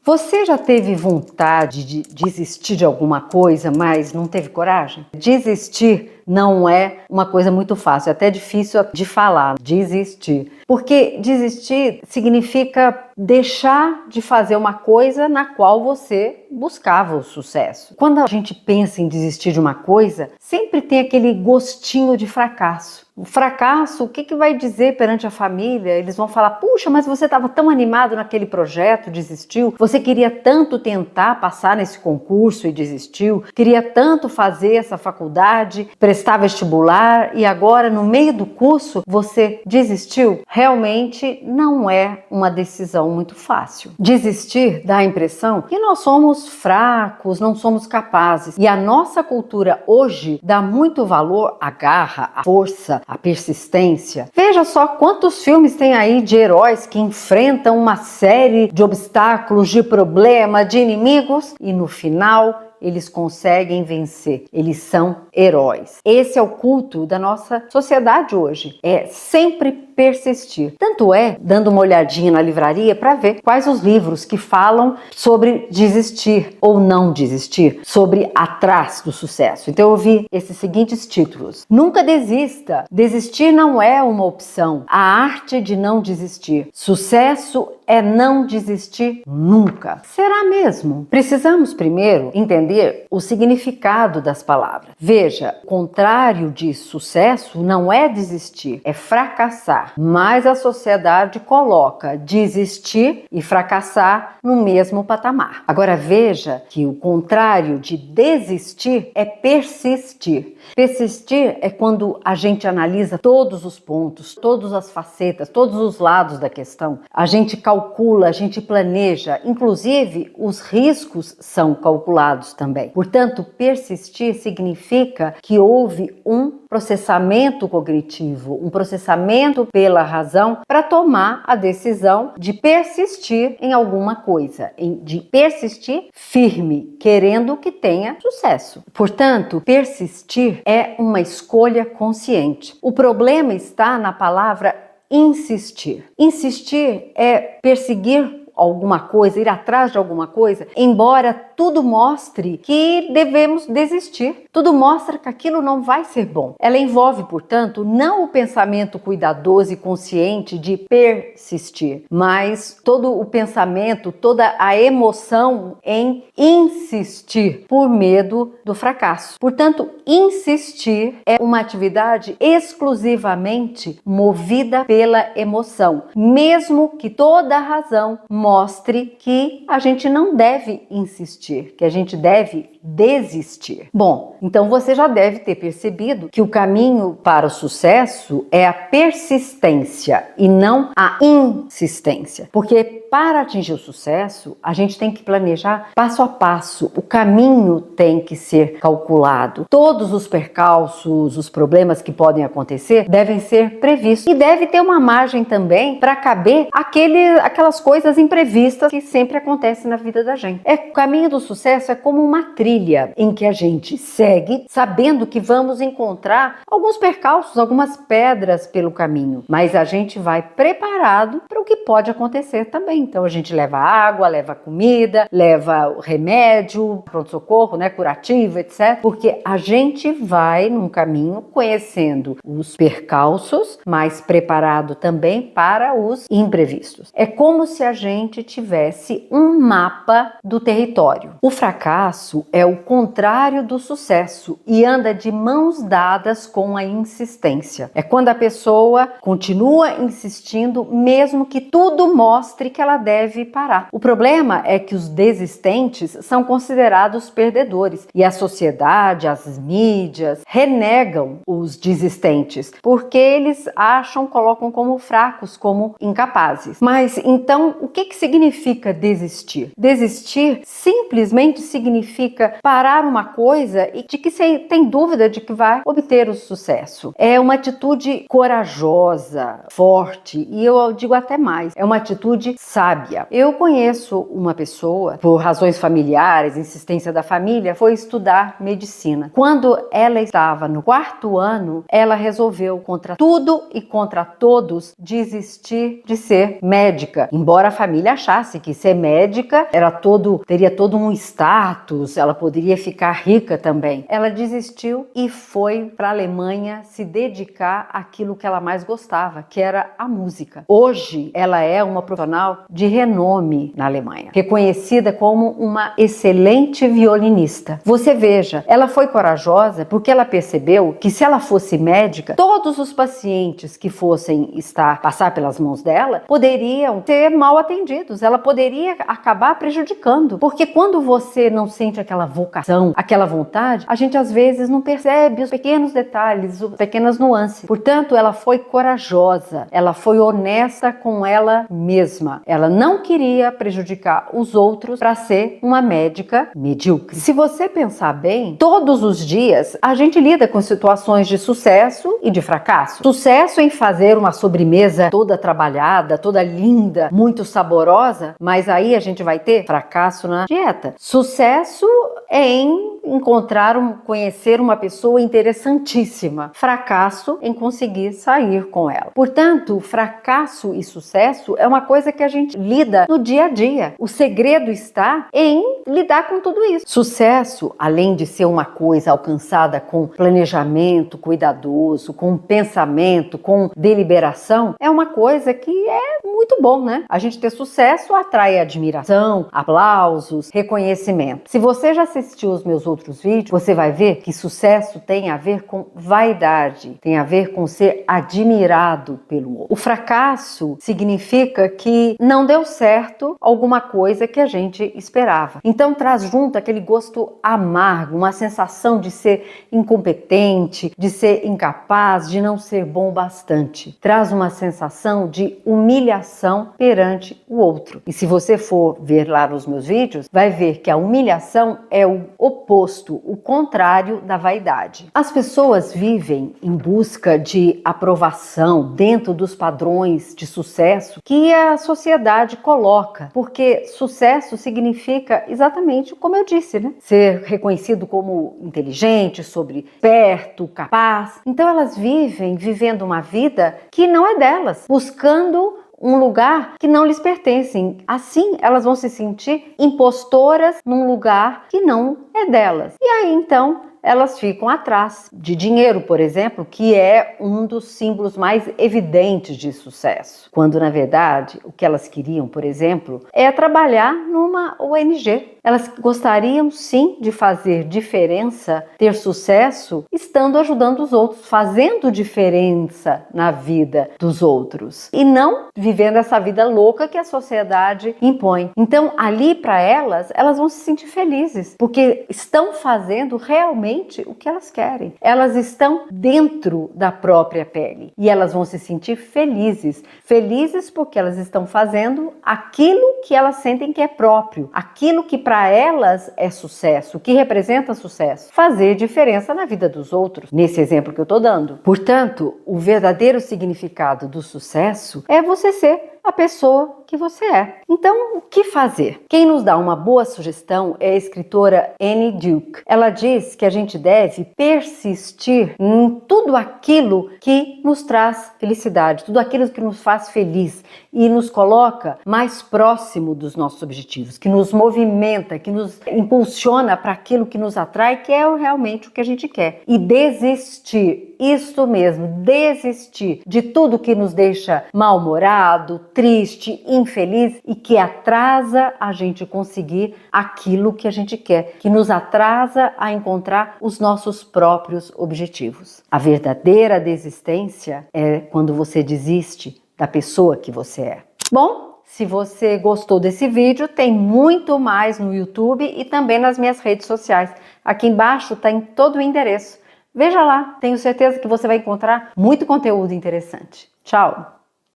Você já teve vontade de desistir de alguma coisa, mas não teve coragem? Desistir não é uma coisa muito fácil, é até difícil de falar, desistir. Porque desistir significa deixar de fazer uma coisa na qual você buscava o sucesso. Quando a gente pensa em desistir de uma coisa, sempre tem aquele gostinho de fracasso. O fracasso, o que vai dizer perante a família? Eles vão falar, puxa, mas você estava tão animado naquele projeto, desistiu. Você queria tanto tentar passar nesse concurso e desistiu. Queria tanto fazer essa faculdade, prestar vestibular e agora no meio do curso você desistiu. Realmente não é uma decisão muito fácil. Desistir dá a impressão que nós somos fracos, não somos capazes. E a nossa cultura hoje dá muito valor à garra, à força, a persistência. Veja só quantos filmes tem aí de heróis que enfrentam uma série de obstáculos, de problemas, de inimigos e no final eles conseguem vencer. Eles são heróis. Esse é o culto da nossa sociedade hoje. É sempre persistir. Tanto é, dando uma olhadinha na livraria para ver quais os livros que falam sobre desistir ou não desistir, sobre atrás do sucesso. Então eu vi esses seguintes títulos. Nunca desista. Desistir não é uma opção. A arte de não desistir. Sucesso é não desistir nunca. Será mesmo? Precisamos primeiro entender o significado das palavras. Veja, o contrário de sucesso não é desistir, é fracassar. Mas a sociedade coloca desistir e fracassar no mesmo patamar. Agora veja que o contrário de desistir é persistir. Persistir é quando a gente analisa todos os pontos, todas as facetas, todos os lados da questão. A gente calcula, a gente planeja, inclusive os riscos são calculados também. Portanto, persistir significa que houve um processamento cognitivo, um processamento pela razão para tomar a decisão de persistir em alguma coisa, de persistir firme, querendo que tenha sucesso. Portanto, persistir é uma escolha consciente. O problema está na palavra insistir. Insistir é perseguir alguma coisa, ir atrás de alguma coisa, embora tudo mostre que devemos desistir. Tudo mostra que aquilo não vai ser bom. Ela envolve, portanto, não o pensamento cuidadoso e consciente de persistir, mas todo o pensamento, toda a emoção em insistir por medo do fracasso. Portanto, insistir é uma atividade exclusivamente movida pela emoção, mesmo que toda a razão mostre que a gente não deve insistir, que a gente deve desistir. Bom, então você já deve ter percebido que o caminho para o sucesso é a persistência e não a insistência. Porque para atingir o sucesso, a gente tem que planejar passo a passo. O caminho tem que ser calculado. Todos os percalços, os problemas que podem acontecer devem ser previstos. E deve ter uma margem também para caber aquelas coisas imprevistas que sempre acontecem na vida da gente. O caminho do sucesso é como uma trilha em que a gente segue sabendo que vamos encontrar alguns percalços, algumas pedras pelo caminho, mas a gente vai preparado para o que pode acontecer também. Então a gente leva água, leva comida, leva remédio, pronto-socorro, curativo, etc. Porque a gente vai num caminho conhecendo os percalços, mas preparado também para os imprevistos. É como se a gente tivesse um mapa do território. O fracasso é o contrário do sucesso e anda de mãos dadas com a insistência. É quando a pessoa continua insistindo, mesmo que tudo mostre que ela deve parar. O problema é que os desistentes são considerados perdedores e a sociedade, as mídias renegam os desistentes porque eles colocam como fracos, como incapazes. Mas então, o que significa desistir? Desistir simplesmente significa parar uma coisa e de que você tem dúvida de que vai obter o sucesso. É uma atitude corajosa, forte e eu digo até mais, é uma atitude sábia. Eu conheço uma pessoa, por razões familiares, insistência da família, foi estudar medicina. Quando ela estava no 4º ano, ela resolveu, contra tudo e contra todos, desistir de ser médica, embora a família família achasse que ser médica teria todo um status, ela poderia ficar rica também. Ela desistiu e foi para a Alemanha se dedicar àquilo que ela mais gostava, que era a música. Hoje, ela é uma profissional de renome na Alemanha, reconhecida como uma excelente violinista. Você veja, ela foi corajosa porque ela percebeu que se ela fosse médica, todos os pacientes que fossem passar pelas mãos dela poderiam ser mal atendidos, ela poderia acabar prejudicando, porque quando você não sente aquela vocação, aquela vontade, a gente às vezes não percebe os pequenos detalhes, as pequenas nuances. Portanto, ela foi corajosa, ela foi honesta com ela mesma. Ela não queria prejudicar os outros para ser uma médica medíocre. Se você pensar bem, todos os dias a gente lida com situações de sucesso e de fracasso. Sucesso em fazer uma sobremesa toda trabalhada, toda linda, muito saborosa, mas aí a gente vai ter fracasso na dieta. Sucesso é em conhecer uma pessoa interessantíssima. Fracasso em conseguir sair com ela. Portanto, fracasso e sucesso é uma coisa que a gente lida no dia a dia. O segredo está em lidar com tudo isso. Sucesso, além de ser uma coisa alcançada com planejamento cuidadoso, com pensamento, com deliberação, é uma coisa que é muito bom, né? A gente ter sucesso atrai admiração, aplausos, reconhecimento. Se você já assistiu os meus outros vídeos, você vai ver que sucesso tem a ver com vaidade, tem a ver com ser admirado pelo outro. O fracasso significa que não deu certo alguma coisa que a gente esperava. Então traz junto aquele gosto amargo, uma sensação de ser incompetente, de ser incapaz, de não ser bom bastante. Traz uma sensação de humilhação perante o outro. E se você for ver lá nos meus vídeos, vai ver que a humilhação é o oposto, o contrário da vaidade. As pessoas vivem em busca de aprovação dentro dos padrões de sucesso que a sociedade coloca, porque sucesso significa exatamente como eu disse, né? Ser reconhecido como inteligente, perto, capaz. Então elas vivendo uma vida que não é delas, buscando um lugar que não lhes pertence. Assim, elas vão se sentir impostoras num lugar que não é delas. E aí, então, elas ficam atrás de dinheiro, por exemplo, que é um dos símbolos mais evidentes de sucesso. Quando, na verdade, o que elas queriam, por exemplo, é trabalhar numa ONG. Elas gostariam, sim, de fazer diferença, ter sucesso, estando ajudando os outros, fazendo diferença na vida dos outros. E não vivendo essa vida louca que a sociedade impõe. Então, ali para elas vão se sentir felizes, porque estão fazendo realmente o que elas querem. Elas estão dentro da própria pele e elas vão se sentir felizes. Felizes porque elas estão fazendo aquilo que elas sentem que é próprio, aquilo que para elas é sucesso, o que representa sucesso. Fazer diferença na vida dos outros, nesse exemplo que eu estou dando. Portanto, o verdadeiro significado do sucesso é você ser a pessoa que você é. Então, o que fazer? Quem nos dá uma boa sugestão é a escritora Annie Duke. Ela diz que a gente deve persistir em tudo aquilo que nos traz felicidade, tudo aquilo que nos faz feliz e nos coloca mais próximo dos nossos objetivos, que nos movimenta, que nos impulsiona para aquilo que nos atrai, que é realmente o que a gente quer. E desistir, isso mesmo, desistir de tudo que nos deixa mal-humorado, triste, infeliz e que atrasa a gente conseguir aquilo que a gente quer, que nos atrasa a encontrar os nossos próprios objetivos. A verdadeira desistência é quando você desiste da pessoa que você é. Bom, se você gostou desse vídeo, tem muito mais no YouTube e também nas minhas redes sociais. Aqui embaixo está em todo o endereço. Veja lá, tenho certeza que você vai encontrar muito conteúdo interessante. Tchau!